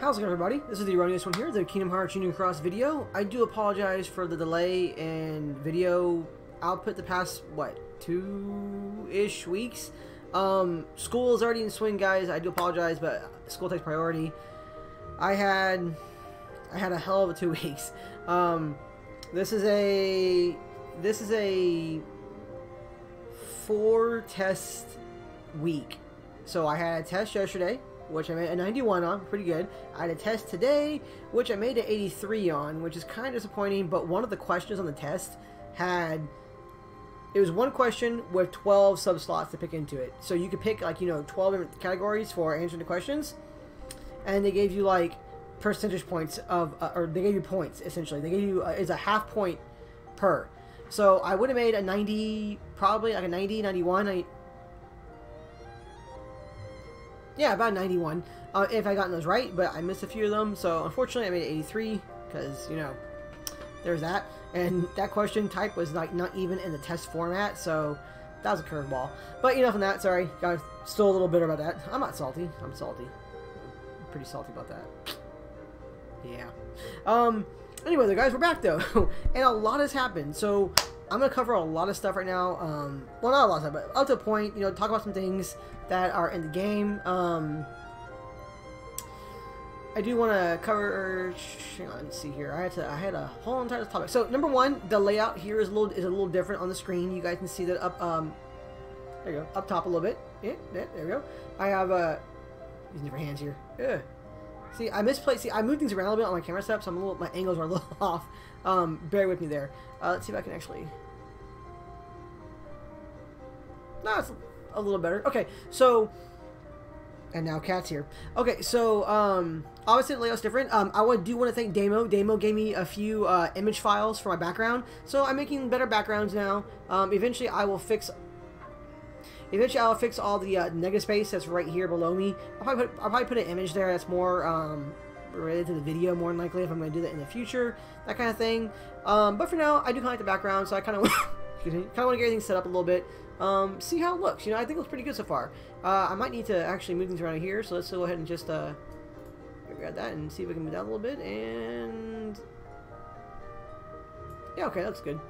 How's it going, everybody? This is the erroneous one here, the Kingdom Hearts Union Cross video. I do apologize for the delay in video output the past, what, 2-ish weeks? School is already in swing, guys. I do apologize, but school takes priority. I had a hell of a 2 weeks. This is a 4-test week. So I had a test yesterday, which I made a 91 on, pretty good. I had a test today, which I made an 83 on, which is kind of disappointing, but one of the questions on the test it was one question with 12 sub-slots to pick into it. So you could pick, like, 12 different categories for answering the questions, and they gave you, like, percentage points of, or they gave you points, essentially. They gave you, it's a half point per. So I would have made a 90, probably, like a 90, 91, yeah, about 91, if I gotten those right, but I missed a few of them, so unfortunately I made it 83, because, there's that, and that question type was, like, not even in the test format, so that was a curveball. But enough on that, sorry, still a little bitter about that. I'm not salty, I'm salty. I'm pretty salty about that. Yeah. Anyway, though, guys, we're back, though, and a lot has happened, so I'm going to cover a lot of stuff right now. Well, not a lot of stuff, but up to a point, talk about some things that are in the game. I do want to cover, hang on, let's see here. I had a whole entire topic. So, number one, the layout here is a little different on the screen. You guys can see that up, there you go, up top a little bit. Yeah, there we go. I have, these different hands here. Yeah. See, I misplaced. See, I moved things around a little bit on my camera setup, so my angles are a little off. Bear with me there. Let's see if I can actually. No, it's a little better. Okay, so, and now Cat's here. Okay, so obviously the layout's different. I do want to thank Damo. Damo gave me a few image files for my background, so I'm making better backgrounds now. Eventually, I'll fix all the negative space that's right here below me. I'll probably put an image there that's more related to the video, more than likely, if I'm going to do that in the future, that kind of thing. But for now, I do kind of like the background, so I kind of excuse me, kind of want to get everything set up a little bit, see how it looks. I think it looks pretty good so far. I might need to actually move things around here, so let's go ahead and just grab that and see if we can move that a little bit. And yeah, okay, that's good.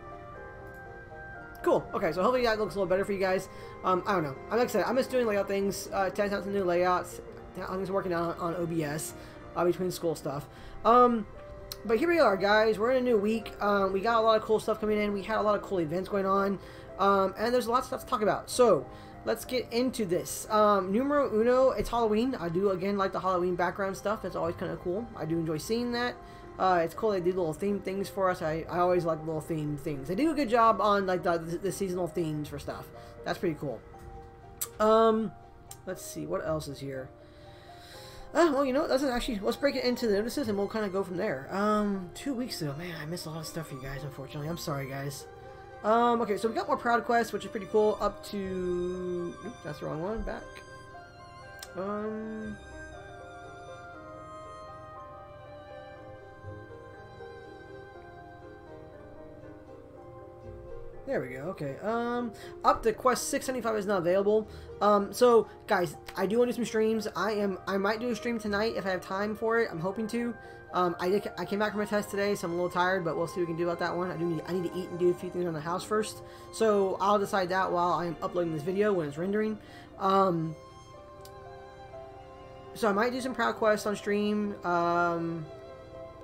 Cool. Okay, so hopefully that looks a little better for you guys. I don't know. Like I said, I'm just doing layout things, testing out some new layouts, things working on OBS between school stuff. But here we are, guys. We're in a new week. We got a lot of cool stuff coming in. We had a lot of cool events going on, and there's a lot of stuff to talk about. So let's get into this. Numero uno, it's Halloween. I do again like the Halloween background stuff. That's always kind of cool. I do enjoy seeing that. It's cool they do little theme things for us. I always like little theme things. They do a good job on, like, the seasonal themes for stuff. That's pretty cool. Let's see, what else is here? Well, let's break it into the notices and we'll kind of go from there. 2 weeks ago, man, I missed a lot of stuff for you guys, unfortunately. I'm sorry, guys. Okay, so we got more Proud Quests, which is pretty cool, up to... Oops, that's the wrong one, back. There we go, okay. Up to Quest 675 is not available. So, guys, I do want to do some streams. I might do a stream tonight if I have time for it. I'm hoping to. I came back from a test today, so I'm a little tired, but we'll see what we can do about that one. I need to eat and do a few things around the house first. So, I'll decide that while I'm uploading this video when it's rendering. So, I might do some Proud Quests on stream.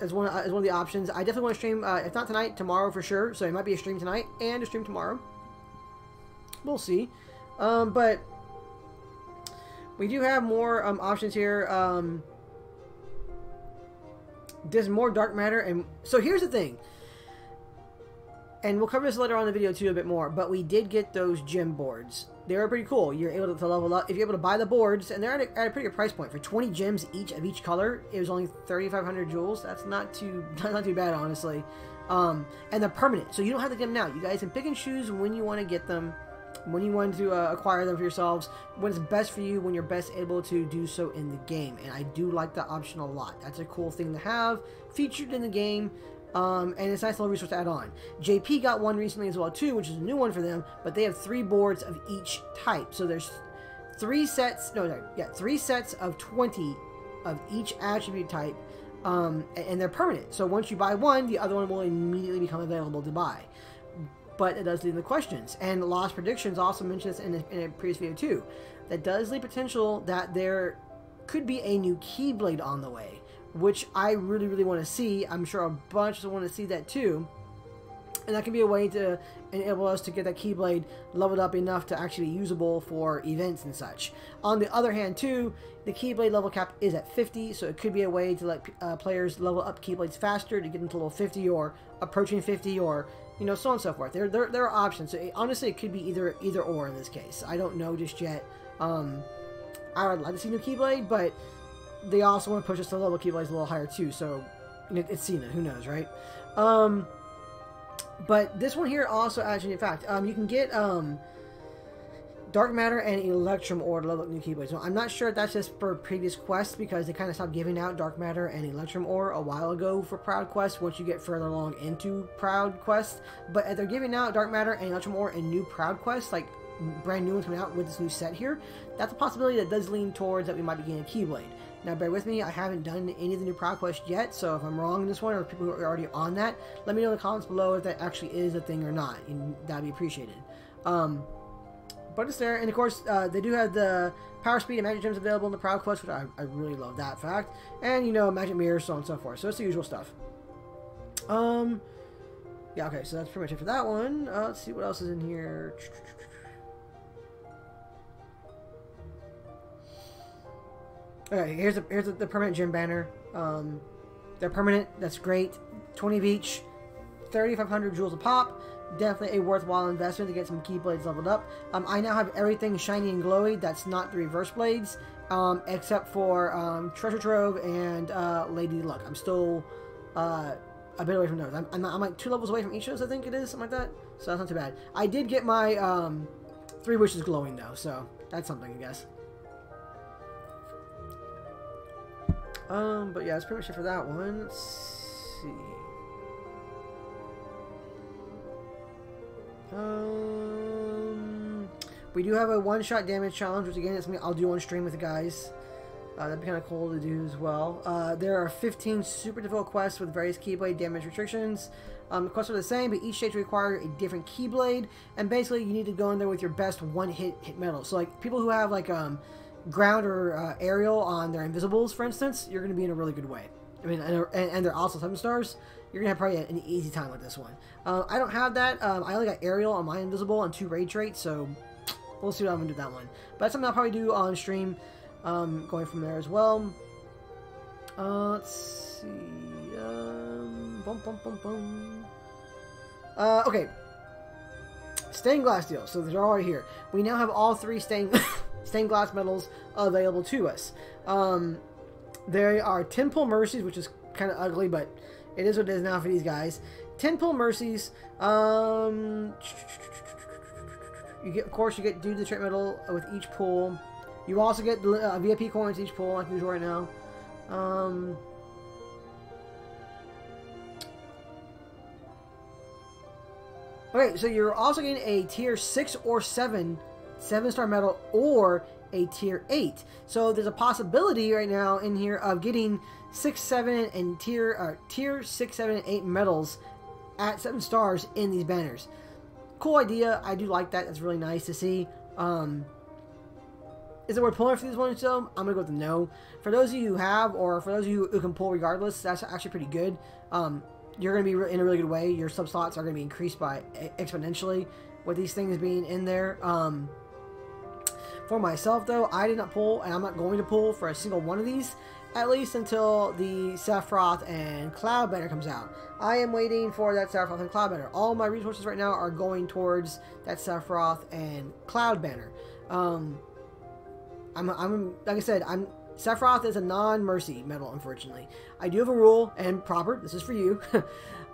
As one of the options. I definitely want to stream, if not tonight, tomorrow for sure. So it might be a stream tonight and a stream tomorrow. We'll see. But we do have more options here. There's more dark matter, and so here's the thing. And we'll cover this later on in the video too a bit more. But we did get those gem boards. They were pretty cool. You're able to level up if you're able to buy the boards, and they're at a pretty good price point. For 20 gems each of each color, it was only 3,500 jewels. That's not too bad, honestly. And they're permanent, so you don't have to get them now. You guys can pick and choose when you want to get them, when you want to acquire them for yourselves, when it's best for you, when you're best able to do so in the game. And I do like that option a lot. That's a cool thing to have featured in the game. And it's a nice little resource to add on. JP got one recently as well too, which is a new one for them, but they have 3 boards of each type. So there's 3 sets, no, sorry, yeah, 3 sets of 20 of each attribute type, and they're permanent. So once you buy one, the other one will immediately become available to buy. But it does lead into questions. And Lost Predictions also mentioned this in a previous video too. That does lead potential that there could be a new Keyblade on the way, which I really, really want to see. I'm sure a bunch of us want to see that too. And that can be a way to enable us to get that Keyblade leveled up enough to actually be usable for events and such. On the other hand too, the Keyblade level cap is at 50, so it could be a way to let players level up Keyblades faster to get them to level 50 or approaching 50 or, you know, so on and so forth. There are options. So honestly, it could be either or in this case. I don't know just yet. I would like to see new Keyblade, but they also want to push us to level Keyblades a little higher too. So it's Cena. Who knows, right? But this one here also actually, in fact, you can get Dark Matter and Electrum Ore to level up new Keyblades. So I'm not sure if that's just for previous quests, because they kind of stopped giving out Dark Matter and Electrum Ore a while ago for Proud Quests once you get further along into Proud Quests. But if they're giving out Dark Matter and Electrum Ore in new Proud Quests, like brand new ones coming out with this new set here, that's a possibility that does lean towards that we might be getting a Keyblade. Now, bear with me, I haven't done any of the new Proud Quests yet, so if I'm wrong in this one, or people who are already on that, let me know in the comments below if that actually is a thing or not, and that'd be appreciated. But it's there, and of course, they do have the Power Speed and Magic Gems available in the Proud Quest, which I really love that fact, and, you know, Magic Mirrors, so on and so forth, so it's the usual stuff. Yeah, okay, so that's pretty much it for that one. Let's see what else is in here. Okay, here's the permanent gym banner. They're permanent. That's great. 20 of each, 3,500 jewels a pop. Definitely a worthwhile investment to get some Keyblades leveled up. I now have everything shiny and glowy. That's not the reverse blades, except for Treasure Trove and Lady Luck. I'm still a bit away from those. I'm like 2 levels away from each of those. I think it is something like that. So that's not too bad. I did get my 3 wishes glowing though, so that's something, I guess. But yeah, that's pretty much it for that one. Let's see. We do have a one-shot damage challenge, which again is something I'll do on stream with the guys. That'd be kind of cool to do as well. There are 15 super difficult quests with various Keyblade damage restrictions. The quests are the same, but each stage require a different Keyblade, and basically you need to go in there with your best one-hit metal. So like people who have like ground or aerial on their invisibles, for instance, you're going to be in a really good way. I mean, and they're also 7 stars. You're going to have probably an easy time with this one. I don't have that. I only got aerial on my invisible and 2 raid traits, so we'll see what I'm going to do with that one. But that's something I'll probably do on stream, going from there as well. Let's see. Okay. Stained glass deal. So they're already here. We now have all 3 stained glass medals available to us. There are 10 pull mercies, which is kind of ugly, but it is what it is now for these guys. 10 pull mercies. You get, of course, you get due to the trait medal with each pull. You also get VIP coins each pull, like usual right now. Okay, so you're also getting a tier 6 or 7-star medal, or a tier 8. So there's a possibility right now in here of getting 6, 7, and tier 6, 7, and 8 medals at 7 stars in these banners. Cool idea. I do like that. That's really nice to see. Is it worth pulling for these ones though? I'm gonna go with the no. For those of you who have, or for those of you who can pull regardless, that's actually pretty good. You're gonna be in a really good way. Your sub slots are gonna be increased by exponentially with these things being in there. For myself though, I did not pull, and I'm not going to pull for a single one of these, at least until the Sephiroth and Cloud banner comes out. I am waiting for that Sephiroth and Cloud banner. All my resources right now are going towards that Sephiroth and Cloud banner. Like I said, Sephiroth is a non-mercy medal, unfortunately. I do have a rule, and proper, this is for you.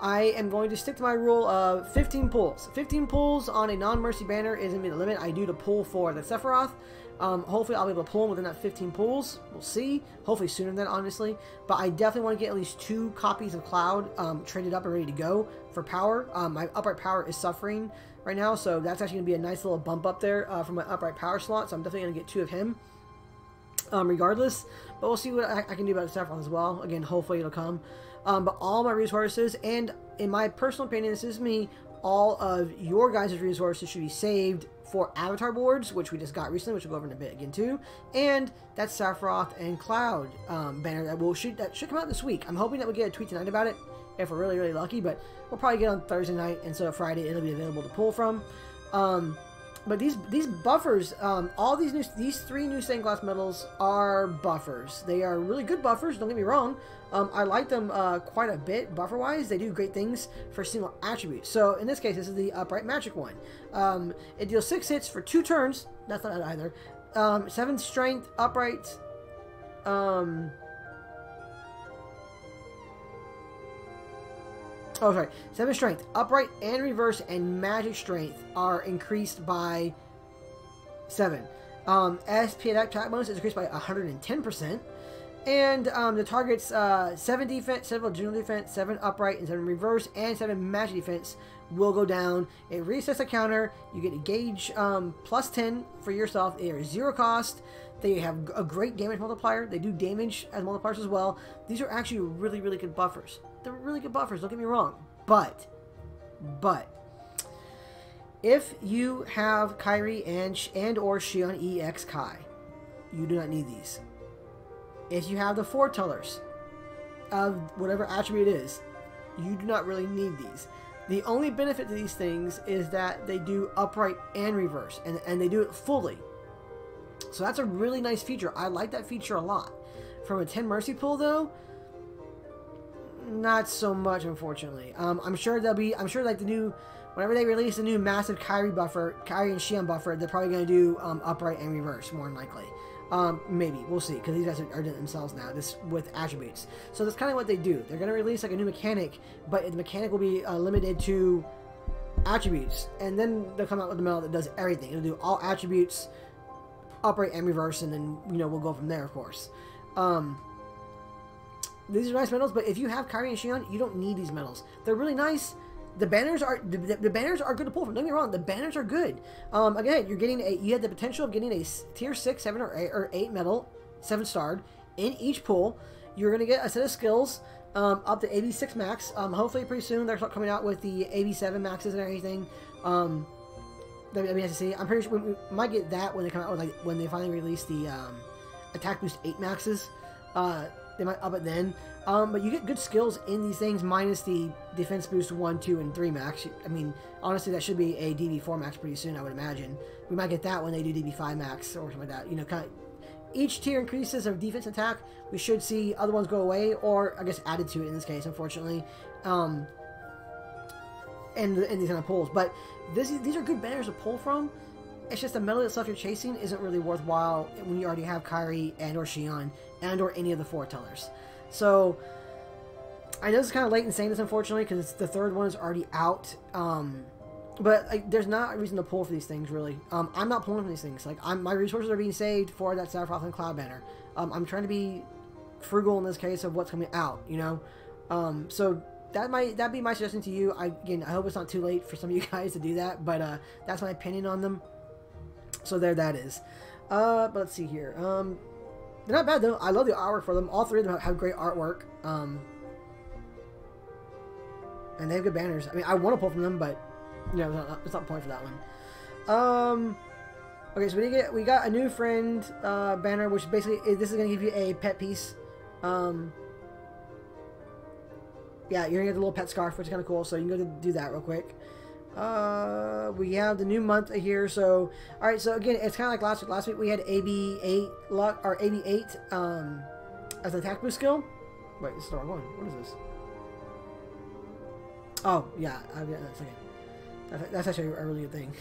I am going to stick to my rule of 15 pulls. 15 pulls on a non-mercy banner is going to be the limit I do to pull for the Sephiroth. Hopefully I'll be able to pull him within that 15 pulls. We'll see. Hopefully sooner than that, honestly. But I definitely want to get at least 2 copies of Cloud traded up and ready to go for power. My upright power is suffering right now, so that's actually going to be a nice little bump up there from my upright power slot. So I'm definitely going to get 2 of him. regardless. But we'll see what I can do about Sephiroth as well. Again, hopefully it'll come. But all my resources, and in my personal opinion, this is me, all of your guys' resources should be saved for avatar boards, which we just got recently, which we'll go over in a bit again too. And that's Sephiroth and Cloud banner that should come out this week. I'm hoping that we get a tweet tonight about it if we're really, really lucky, but we'll probably get on Thursday night, and so Friday it'll be available to pull from. But these buffers, all these 3 new stained glass medals are buffers. They are really good buffers, don't get me wrong. I like them quite a bit buffer-wise. They do great things for single attributes. So in this case, this is the upright magic one. It deals 6 hits for 2 turns. That's not either. 7 strength, upright. Oh, sorry. 7 strength, upright and reverse, and magic strength are increased by 7. SP attack bonus is increased by 110%. And the target's 7 defense, 7 general defense, 7 upright, and 7 reverse, and 7 magic defense will go down. It resets a counter. You get a gauge plus 10 for yourself. They are 0 cost. They have a great damage multiplier. They do damage as multipliers as well. These are actually really, really good buffers. They're really good buffers, don't get me wrong. But, if you have Kairi and or Xion EX Kai, you do not need these. If you have the foretellers of whatever attribute it is, you do not really need these. The only benefit to these things is that they do upright and reverse, and they do it fully. So that's a really nice feature. I like that feature a lot. From a 10 Mercy pool, though, not so much, unfortunately. I'm sure like the new, whenever they release a new massive Kairi and Xion buffer, they're probably going to do upright and reverse, more than likely. Maybe. We'll see, because these guys are doing it themselves now, this with attributes. So that's kind of what they do. They're going to release like a new mechanic, but the mechanic will be limited to attributes. And then they'll come out with a medal that does everything. It'll do all attributes, upright and reverse, and then, we'll go from there, of course. These are nice medals, but if you have Kairi and Xion, you don't need these medals. They're really nice. The banners are good to pull from. Don't get me wrong, the banners are good. Again, you have the potential of getting a tier 6, 7, or 8 medal, 7-starred in each pull. You're gonna get a set of skills up to AB6 max. Hopefully pretty soon they'll start coming out with the AB7 maxes and everything. WWSC. I'm pretty sure we might get that when they come out with when they finally release the attack boost 8 maxes. They might up it then. But you get good skills in these things, minus the defense boost 1, 2, and 3 max. I mean, honestly, that should be a DB4 max pretty soon, I would imagine. We might get that when they do DB5 max or something like that. Kind of each tier increases of defense attack. We should see other ones go away, or I guess added to it in this case, unfortunately. In these kind of pulls. But these are good banners to pull from. It's just the medal itself you're chasing isn't really worthwhile when you already have Kairi and or Xion and or any of the foretellers. So I know it's kind of late in saying this, unfortunately, because the third one is already out. But there's not a reason to pull for these things, really. I'm not pulling for these things. My resources are being saved for that Sephiroth and Cloud banner. I'm trying to be frugal in this case of what's coming out, So that'd be my suggestion to you. I hope it's not too late for some of you guys to do that, but that's my opinion on them. So there that is. But let's see here. They're not bad though. I love the artwork for them. All 3 of them have great artwork. And they have good banners. I mean, I want to pull from them, but it's not the point for that one. Okay, so we got a new friend banner, which basically this is gonna give you a pet piece. Yeah, you're gonna get the little pet scarf, which is kind of cool. So you can go do that real quick. We have the new month here. So all right, so again, it's kind of like last week. Last week we had AB8 luck or AB8 as an attack boost skill. Wait, this is the wrong one. What is this? Oh yeah, I'll get that in a second. That's actually a really good thing.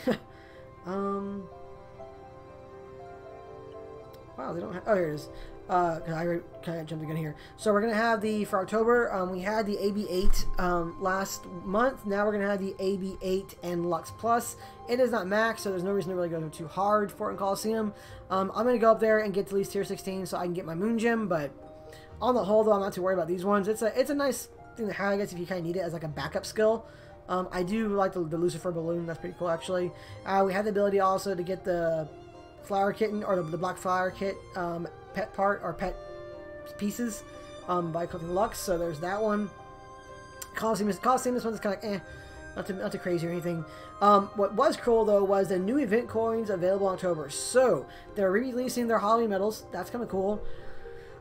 Wow, they don't have. Oh, here it is. Cause I kind of jumped the gun here. So we're gonna have for October. We had the AB8 last month. Now we're gonna have the AB8 and Lux Plus. It is not max, so there's no reason to really go too hard for it in Coliseum. I'm gonna go up there and get to at least tier 16 so I can get my Moon Gem. But on the whole, though, I'm not too worried about these ones. It's a nice thing to have, I guess, if you kind of need it as like a backup skill. I do like the Lucifer balloon. That's pretty cool, actually. We have the ability also to get the flower kitten, or the black flower kit pet part, or pet pieces by collecting Lux. So there's that one. Coliseum, this one's kind of not too crazy or anything. What was cool though was the new event coins available in October. So they're re-releasing their Halloween medals. That's kind of cool.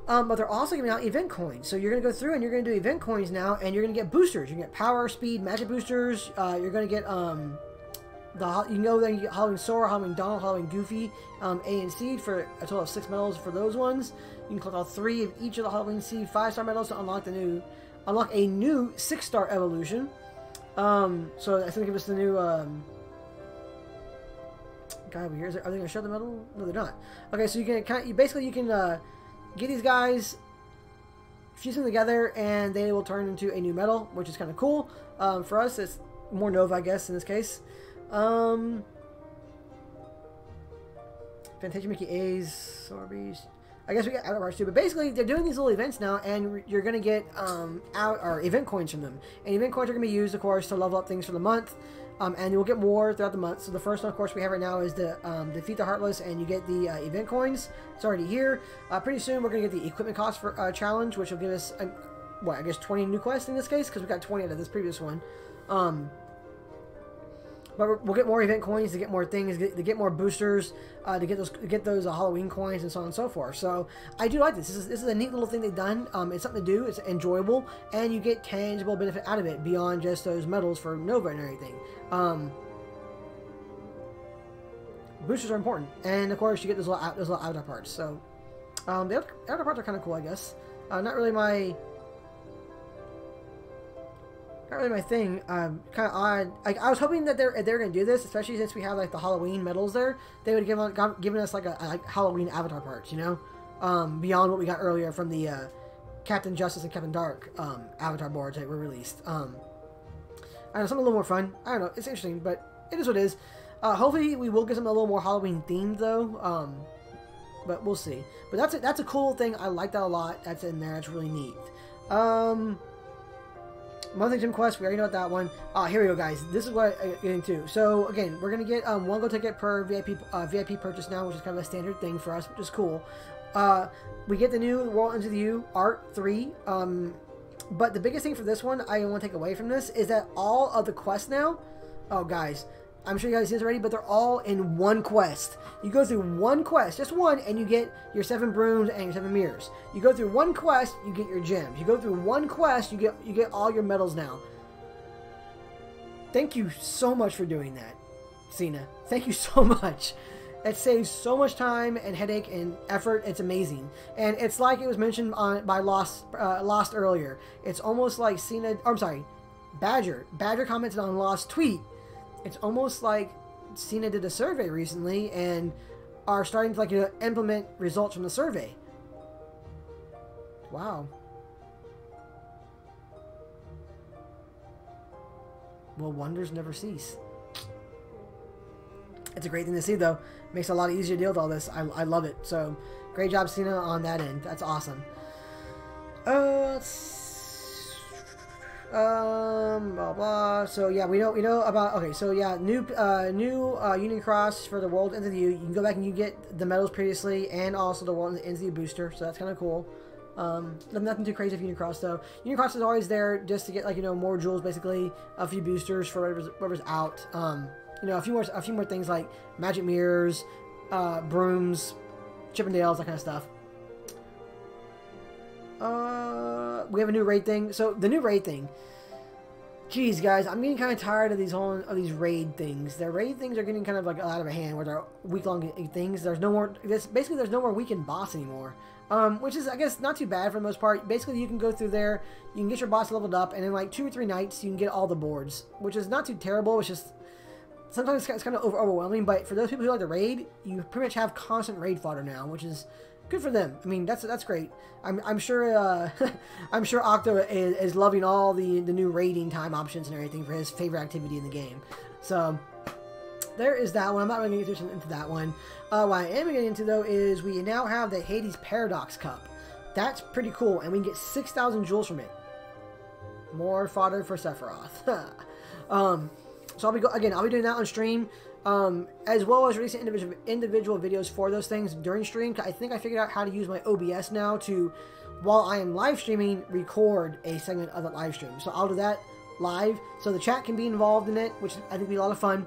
But they're also giving out event coins. So you're going to go through and you're going to do event coins now, and you're going to get boosters. You can get power, speed, magic boosters. You're going to get you know that you get Halloween Sora, Halloween Donald, Halloween Goofy, A and Seed for a total of 6 medals for those ones. You can collect all 3 of each of the Halloween Seed 5-star medals to unlock a new 6-star evolution. So that's gonna give us the new God, are they gonna show the medal? No, they're not. Okay, so you can get these guys, fuse them together, and they will turn into a new medal, which is kind of cool. For us, it's more Nova, I guess, in this case. Fantasia Mickey A's, Sorbies. I guess we got avatar parts too, but basically they're doing these little events now, and you're gonna get event coins from them. And event coins are gonna be used, of course, to level up things for the month. And you'll get more throughout the month. So the first one, of course, we have right now is the Defeat the Heartless, and you get the event coins. It's already here. Pretty soon we're gonna get the equipment cost for challenge, which will give us what, I guess 20 new quests in this case, because we got 20 out of this previous one. But we'll get more event coins to get more things, to get more boosters, to get those Halloween coins, and so on and so forth. So I do like this. This is a neat little thing they've done. It's something to do. It's enjoyable, and you get tangible benefit out of it beyond just those medals for Nova and everything. Boosters are important, and of course you get those little avatar parts. So the avatar parts are kind of cool, I guess. Not really my thing. Kind of odd. Like, I was hoping that they're gonna do this, especially since we have like the Halloween medals there. They would have given us like Halloween avatar parts, you know, beyond what we got earlier from the Captain Justice and Captain Dark avatar boards that were released. I don't know, something a little more fun. I don't know. It's interesting, but it is what it is. Hopefully we will get something a little more Halloween themed though. But we'll see. But that's a cool thing. I like that a lot. That's in there. It's really neat. Monthly Gym Quest, we already know that one. Here we go, guys. This is what I'm getting to. So, again, we're going to get one gold ticket per VIP purchase now, which is kind of a standard thing for us, which is cool. We get the new World Into the U Art 3. But the biggest thing for this one, I want to take away from this, is that all of the quests now, oh, guys, I'm sure you guys see this already, but they're all in one quest. You go through one quest, just one, and you get your 7 brooms and your 7 mirrors. You go through one quest, you get your gems. You go through one quest, you get all your medals now. Thank you so much for doing that, Cena. Thank you so much. It saves so much time and headache and effort. It's amazing. And it's like it was mentioned by Lost earlier. It's almost like Cena, or I'm sorry, Badger. Badger commented on Lost tweet. It's almost like Cena did a survey recently and are starting to implement results from the survey. Wow. Will wonders never cease? It's a great thing to see, though. Makes it a lot easier to deal with all this. I love it. So, great job, Cena, on that end. That's awesome. Blah blah. So yeah, we know about. Okay, so yeah, new Union Cross for the World Into the U. You can go back and you get the medals previously, and also the World Into the U booster. So that's kind of cool. Nothing too crazy for Union Cross though. Union Cross is always there just to get more jewels, basically a few boosters for whatever's out. A few more things like magic mirrors, brooms, Chippendales, that kind of stuff. We have a new raid thing. So the new raid thing. Jeez, guys, I'm getting kind of tired of these raid things. The raid things are getting kind of out of hand, where they're week-long things. There's no more. Basically, there's no more weekend boss anymore. Which is, I guess, not too bad for the most part. Basically, you can go through there, you can get your boss leveled up, and in like 2 or 3 nights, you can get all the boards, which is not too terrible. It's just sometimes it's kind of overwhelming. But for those people who like the raid, you pretty much have constant raid fodder now, which is good for them. I mean, that's great. I'm sure I'm sure Octo is loving all the new raiding time options and everything for his favorite activity in the game. So there is that one. I'm not really going to get into that one. What I am getting into though is we now have the Hades Paradox Cup. That's pretty cool, and we can get 6,000 jewels from it. More fodder for Sephiroth. So I'll be doing that on stream. as well as releasing individual videos for those things during stream. I think I figured out how to use my OBS now to, while I am live streaming, record a segment of the live stream. So I'll do that live, so the chat can be involved in it, which I think will be a lot of fun.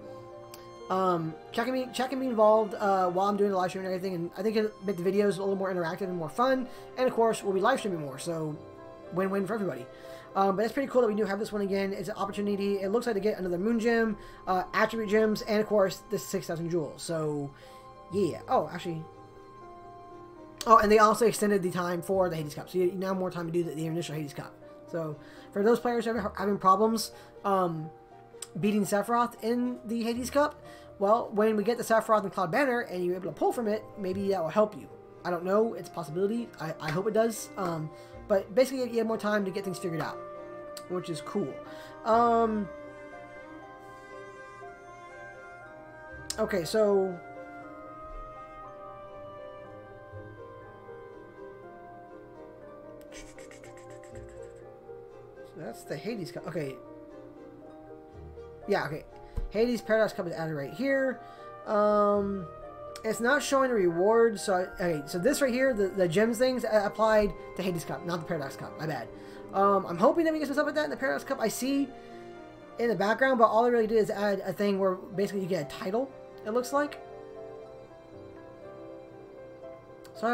Chat can be involved while I'm doing the live stream and everything, and I think it'll make the videos a little more interactive and more fun. And of course, we'll be live streaming more, so win-win for everybody. But it's pretty cool that we do have this one again. It's an opportunity. It looks like to get another moon gem, attribute gems, and of course this 6,000 jewels. So yeah. Oh, actually. Oh, and they also extended the time for the Hades Cup, so you now have more time to do the initial Hades Cup. So for those players who are having problems beating Sephiroth in the Hades Cup, well, when we get the Sephiroth and Cloud Banner and you're able to pull from it, maybe that will help you. I don't know. It's a possibility. I hope it does. But basically, you have more time to get things figured out, which is cool. Okay, so that's the Hades Cup. Okay. Yeah, okay. Hades Paradox Cup is added right here. It's not showing the rewards, so okay, so this right here, the gems things applied to Hades Cup, not the Paradox Cup. My bad. I'm hoping that we get some stuff like that in the Paradox Cup. I see in the background, but all I really did is add a thing where basically you get a title. It looks like. So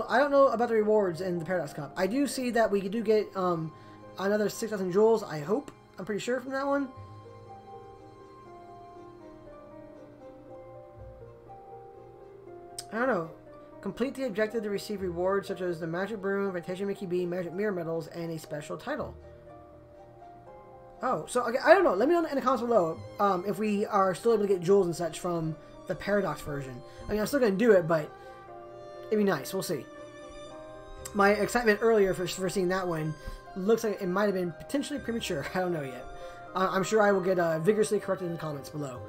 I don't know about the rewards in the Paradox Cup. I do see that we do get another 6,000 jewels. I hope. I'm pretty sure from that one. I don't know. Complete the objective to receive rewards such as the Magic Broom, Fantasia Mickey B, Magic Mirror Medals, and a special title. Oh, so okay, I don't know. Let me know in the comments below if we are still able to get jewels and such from the Paradox version. I mean, I'm still going to do it, but it'd be nice. We'll see. My excitement earlier for seeing that one looks like it might have been potentially premature. I don't know yet. I'm sure I will get vigorously corrected in the comments below.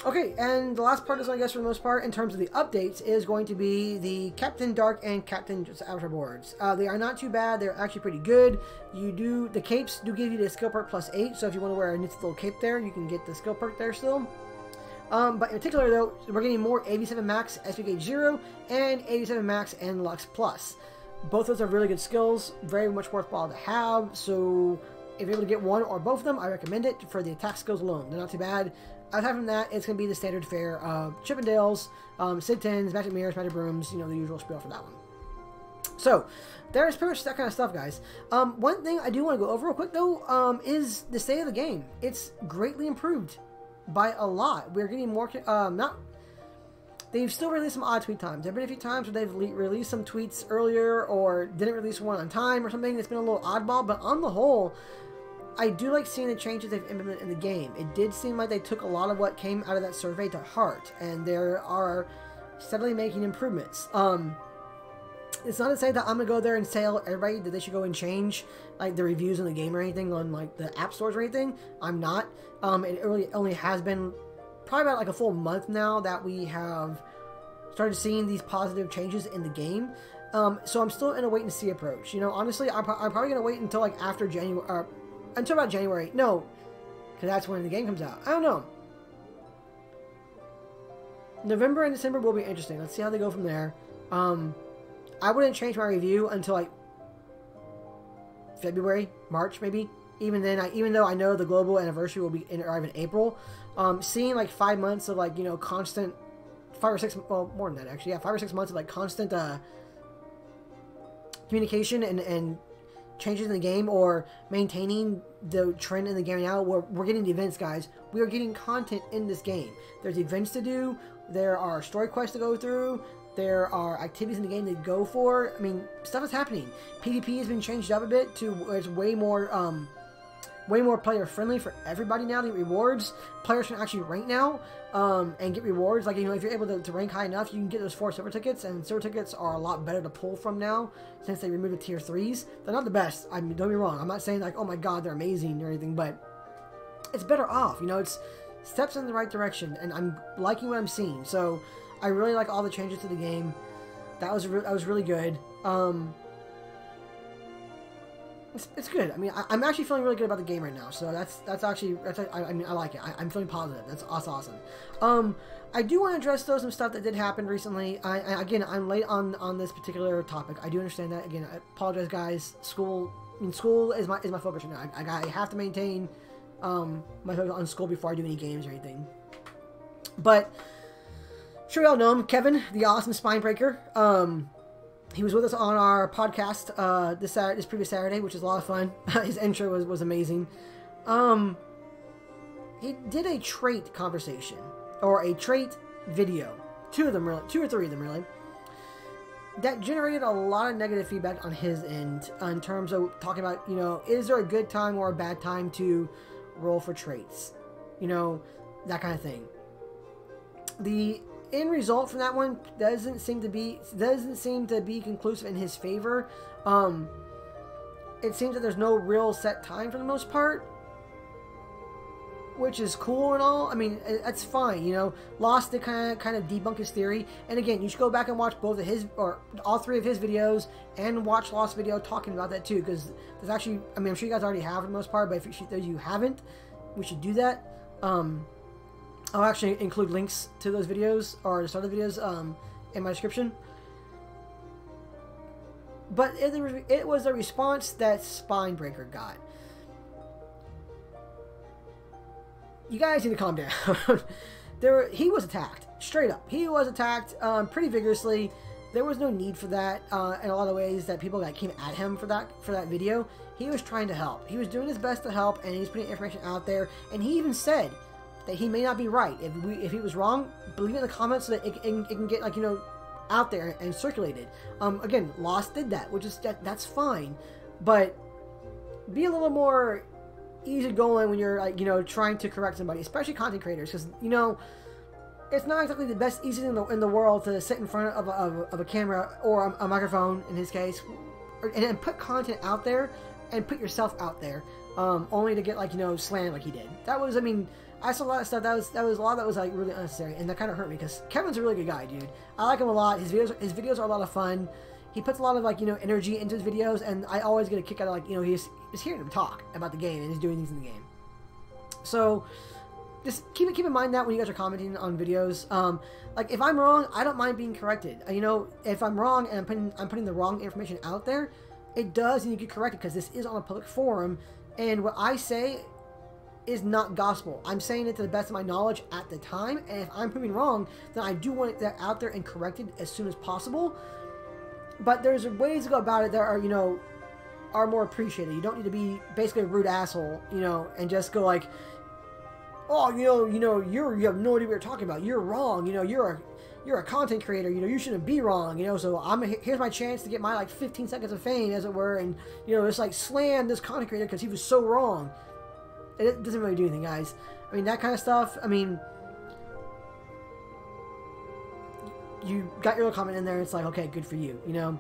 Okay, and the last part is, I guess, for the most part, in terms of the updates, is going to be the Captain Dark and Captain Avatar boards. They are not too bad. They're actually pretty good. The capes do give you the skill perk +8, so if you want to wear a neat little cape there, you can get the skill perk there still. But in particular, though, we're getting more 87 Max SPK 0 and 87 Max and Lux Plus. Both of those are really good skills, very much worthwhile to have, so if you're able to get one or both of them, I recommend it for the attack skills alone. They're not too bad. Aside from that, it's going to be the standard fare of Chippendales, Sid 10s, Magic Mirrors, Magic Brooms, you know, the usual spiel for that one. So, there's pretty much that kind of stuff, guys. One thing I do want to go over real quick, though, is the state of the game. It's greatly improved by a lot. We're getting more, they've still released some odd tweet times. There have been a few times where they've released some tweets earlier or didn't release one on time or something. It's been a little oddball, but on the whole, I do like seeing the changes they've implemented in the game. It did seem like they took a lot of what came out of that survey to heart, and they are steadily making improvements. It's not to say that I'm going to go there and tell everybody that they should go and change like the reviews on the game or anything on like the app stores or anything. I'm not. It really only has been probably about like a full month now that we have started seeing these positive changes in the game. So I'm still in a wait and see approach. You know, honestly, I'm probably going to wait until like after January, until about January. No, because that's when the game comes out. I don't know. November and December will be interesting. Let's see how they go from there. I wouldn't change my review until like February, March, maybe. Even then, even though I know the global anniversary will be arrive in April, seeing like 5 months of like, you know, constant 5 or 6, well, more than that actually, yeah, 5 or 6 months of like constant communication and changes in the game, or maintaining the trend in the game now. We're getting the events, guys. We are getting content in this game. There's events to do. There are story quests to go through. There are activities in the game to go for. I mean, stuff is happening. PvP has been changed up a bit to where it's way more player friendly for everybody now to get rewards. Players can actually rank now and get rewards. Like, you know, if you're able to rank high enough, you can get those 4 silver tickets, and silver tickets are a lot better to pull from now since they removed the tier 3s. They're not the best. I mean, don't be wrong. I'm not saying like, oh my god, they're amazing or anything, but it's better off. You know, it's steps in the right direction, and I'm liking what I'm seeing. So I really like all the changes to the game. That was really good. it's good. I mean, I'm actually feeling really good about the game right now. So I mean, I like it. I'm feeling positive. That's awesome. I do want to address though some stuff that did happen recently. Again, I'm late on this particular topic. I do understand that. Again, I apologize, guys. School is my focus right now. I have to maintain my focus on school before I do any games or anything. But sure, you all know him, Kevin, the awesome spine breaker. He was with us on our podcast this previous Saturday, which is a lot of fun. His intro was amazing. He did a trait conversation, or a trait video. Two or three of them, really. That generated a lot of negative feedback on his end in terms of talking about, you know, is there a good time or a bad time to roll for traits? You know, that kind of thing. The end result from that one doesn't seem to be conclusive in his favor. It seems that there's no real set time for the most part, which is cool and all. I mean, that's fine, you know. Lost to kind of debunk his theory. And again, you should go back and watch both of his, or all three of his videos, and watch Lost's video talking about that too, because there's actually, I mean, I'm sure you guys already have for the most part, but if you haven't, we should do that. I'll actually include links to those videos, or the start of the videos, in my description. But it was a response that Spinebreaker got. You guys need to calm down. He was attacked. Straight up. He was attacked pretty vigorously. There was no need for that in a lot of ways, that people that came at him for that video. He was trying to help. He was doing his best to help, and he's putting information out there. And he even said that he may not be right. If he was wrong, believe it in the comments so that it can get, like, you know, out there and circulated. Again, Lost did that, which is that's fine, but be a little more easygoing when you're, like, you know, trying to correct somebody, especially content creators, because, you know, it's not exactly the best easy in the world to sit in front of a camera or a microphone in his case, and put content out there and put yourself out there, only to get, like, you know, slammed like he did. That was, I mean, I saw a lot of stuff that was a lot that was, like, really unnecessary, and that kind of hurt me, because Kevin's a really good guy, dude. I like him a lot. His videos are a lot of fun. He puts a lot of, like, you know, energy into his videos, and I always get a kick out of, like, you know, he's hearing him talk about the game and he's doing things in the game. So just keep in mind that when you guys are commenting on videos, like, if I'm wrong, I don't mind being corrected. You know, if I'm wrong and I'm putting the wrong information out there, it does need to get corrected, because this is on a public forum, and what I say is not gospel. I'm saying it to the best of my knowledge at the time, and if I'm proving wrong, then I do want that out there and corrected as soon as possible. But there's ways to go about it that are, you know, are more appreciated. You don't need to be basically a rude asshole, you know, and just go like, oh, you know, you have no idea what you're talking about. You're wrong. You know, you're a content creator. You know, you shouldn't be wrong. You know, so here's my chance to get my, like, 15 seconds of fame, as it were, and, you know, just, like, slam this content creator because he was so wrong. It doesn't really do anything, guys. I mean, that kind of stuff. I mean, you got your little comment in there. It's like, okay, good for you. You know,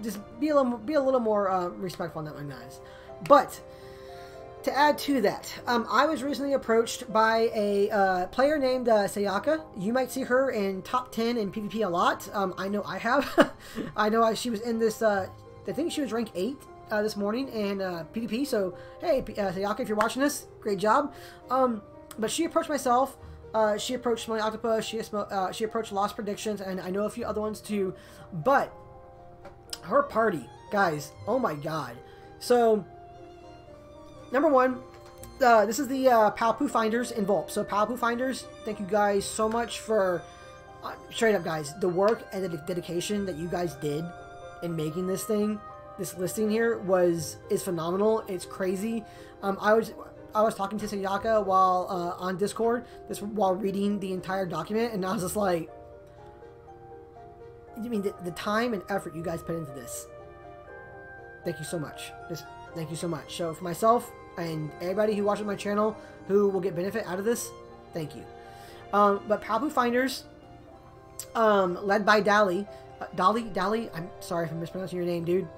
just be a little more respectful on that one, guys. But to add to that, I was recently approached by a player named Sayaka. You might see her in top 10 in PvP a lot. I know I have. I know she was in this. I think she was rank 8. This morning in PvP, so hey, Sayaka, if you're watching this, great job. But she approached myself, she approached Smelly Octopus, she approached Lost Predictions, and I know a few other ones too. But her party, guys, oh my god. So, number one, this is the PaopuFinders in Volp. So PaopuFinders, thank you guys so much for, straight up, guys, the work and the dedication that you guys did in making this thing. This listing here is phenomenal. It's crazy. I was talking to Sayaka while on Discord, while reading the entire document, and I was just like, I mean, the time and effort you guys put into this. Thank you so much. Thank you so much. So for myself and everybody who watches my channel who will get benefit out of this, thank you. But PaopuFinders, led by Dali. Dali, I'm sorry if I'm mispronouncing your name, dude.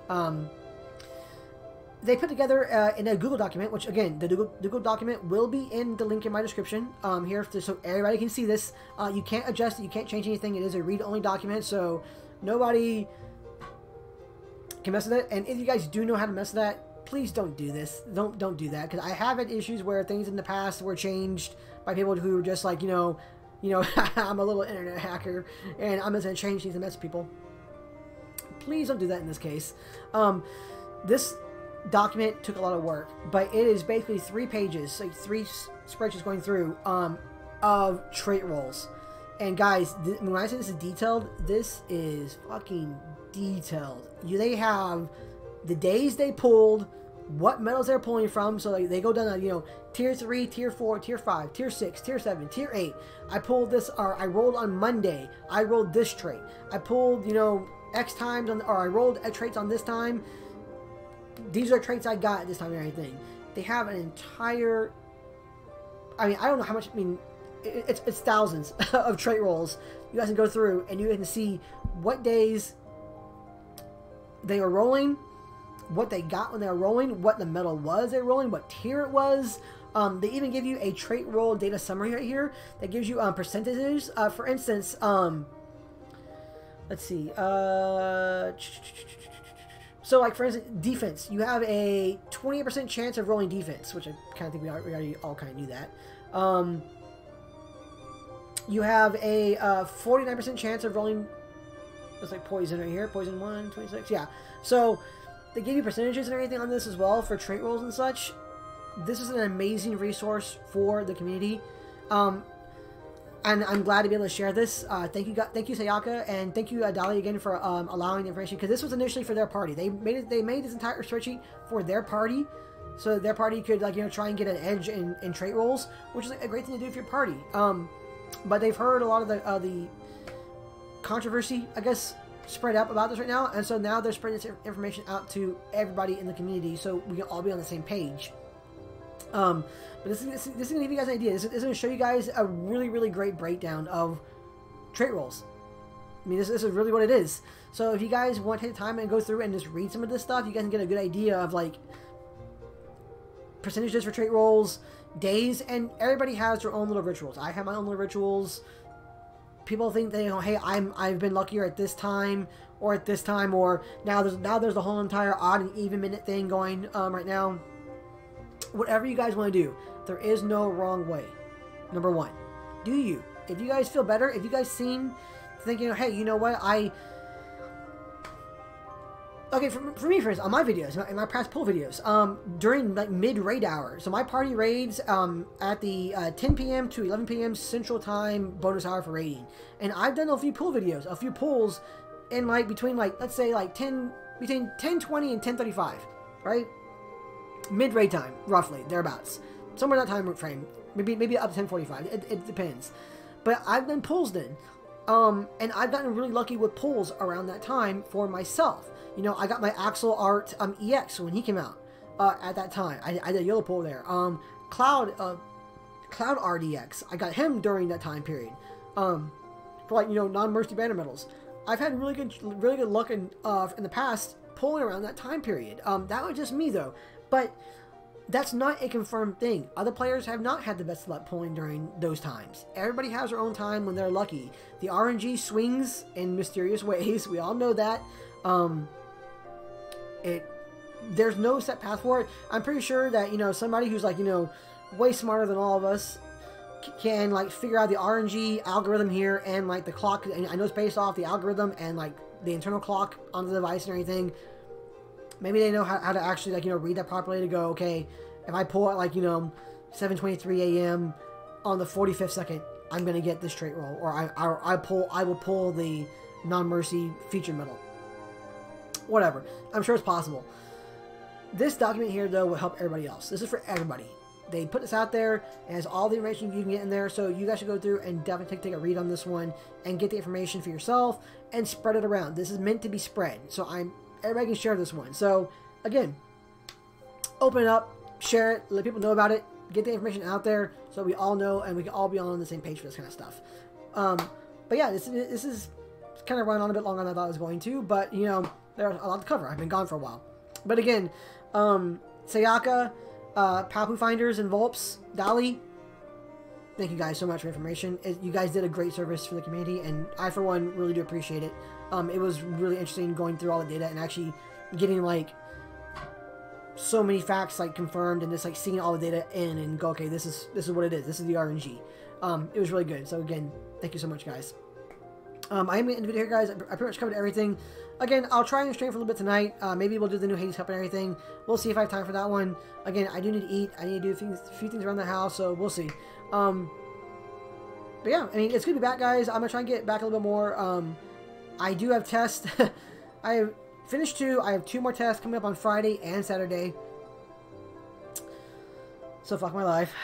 They put together in a Google document, which, again, the Google document will be in the link in my description here, so everybody can see this. You can't adjust it, you can't change anything. It is a read-only document, so nobody can mess with it. And if you guys do know how to mess with that, please don't do this. Don't do that, because I have had issues where things in the past were changed by people who were just like, I'm a little internet hacker and I'm just gonna change things and mess with people. Please don't do that in this case. This document took a lot of work, but it is basically 3 pages, like 3 spreadsheets going through of trait rolls. And guys, when I say this is detailed, this is fucking detailed. They have the days they pulled, what metals they're pulling from, so like they go down to, tier 3, tier 4, tier 5, tier 6, tier 7, tier 8. I pulled this, or I rolled on Monday, I rolled this trait. I pulled, X times, or I rolled traits on this time. These are traits I got this time and everything. They have an entire, I don't know how much, it's thousands of trait rolls. You guys can go through and you can see what days they were rolling, what they got when they were rolling, what the metal was they were rolling, what tier it was. They even give you a trait roll data summary right here that gives you percentages. For instance, let's see. So, like, for instance, defense. You have a 28% chance of rolling defense, which I kind of think we already all kind of knew that. You have a 49% chance of rolling, looks like poison right here. Poison 1, 26, yeah. So, they give you percentages and everything on this as well for trait rolls and such. This is an amazing resource for the community. And I'm glad to be able to share this. Thank you, Sayaka, and thank you, Dali, again for allowing the information, because this was initially for their party. They made this entire spreadsheet for their party, so their party could try and get an edge in trait rolls, which is a great thing to do for your party. But they've heard a lot of the controversy, I guess, spread up about this right now, and so now they're spreading this information out to everybody in the community, so we can all be on the same page. But this is going to give you guys an idea. This is going to show you guys a really, really great breakdown of trait rolls. This is really what it is. So if you guys want to take time and go through and just read some of this stuff, you guys can get a good idea of like percentages for trait rolls, days, and everybody has their own little rituals. I have my own little rituals. People think that, hey, I've been luckier at this time or at this time, or now there's the whole entire odd and even minute thing going right now. Whatever you guys want to do, there is no wrong way. Number one, do you? If you guys feel better, if you guys seem thinking, hey, you know what, okay, for me, for instance, on my videos, in my past pull videos, during like mid-raid hour, so my party raids at the 10 p.m. to 11 p.m. Central Time bonus hour for raiding, and I've done a few pull videos, a few pulls in like between like, let's say like between 10:20 and 10:35, right? Mid-raid time, roughly, thereabouts. Somewhere in that time frame. Maybe up to 10:45. It depends. But I've done pulls then. And I've gotten really lucky with pulls around that time for myself. I got my Axel Art EX when he came out at that time. I did a yellow pull there. Cloud RDX. I got him during that time period. For like, non-mercy banner medals. I've had really good luck in the past pulling around that time period. That was just me though. But that's not a confirmed thing. Other players have not had the best luck pulling during those times. Everybody has their own time when they're lucky. The RNG swings in mysterious ways. We all know that. There's no set path for it. I'm pretty sure that, somebody who's like, way smarter than all of us can like figure out the RNG algorithm here and like the clock. And I know it's based off the algorithm and like the internal clock on the device and everything. Maybe they know how to actually read that properly to go, okay, if I pull at 7:23 a.m. on the 45th second, I'm gonna get this trait roll, or I will pull the non-mercy featured medal. Whatever. I'm sure it's possible. This document here though will help everybody else. This is for everybody. They put this out there. It has all the information you can get in there, so you guys should go through and definitely take a read on this one and get the information for yourself and spread it around. This is meant to be spread, so everybody can share this one. So again, open it up, share it, let people know about it, get the information out there so we all know and we can all be on the same page for this kind of stuff. But yeah, this is kind of run on a bit longer than I thought it was going to, but there's a lot to cover. I've been gone for a while. But again, Sayaka, PaopuFinders and Volps, Dali, thank you guys so much for information. You guys did a great service for the community, and I, for one, really do appreciate it. It was really interesting going through all the data and actually getting like so many facts like confirmed and just like seeing all the data in and go, okay, this is what it is. This is the RNG. It was really good. So again, thank you so much, guys. I am going to end the video here, guys. I pretty much covered everything. Again, I'll try and stream for a little bit tonight. Maybe we'll do the new Hades Cup and everything. We'll see if I have time for that one. Again, I do need to eat. I need to do a few things around the house, so we'll see. But yeah, I mean, it's good to be back, guys. I'm going to try and get back a little bit more. I do have tests. I have finished 2. I have 2 more tests coming up on Friday and Saturday. So fuck my life.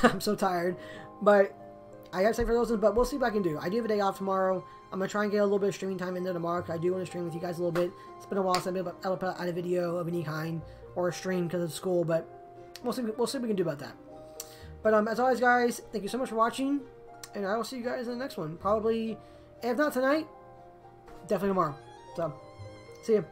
I'm so tired. But I got to say for those ones, but we'll see what I can do. I do have a day off tomorrow. I'm going to try and get a little bit of streaming time in there tomorrow, because I do want to stream with you guys a little bit. It's been a while since I've been able to put out a video of any kind, or a stream because of school, but we'll see what we can do about that. But as always, guys, thank you so much for watching, and I will see you guys in the next one. Probably, if not tonight, definitely tomorrow. So, see ya.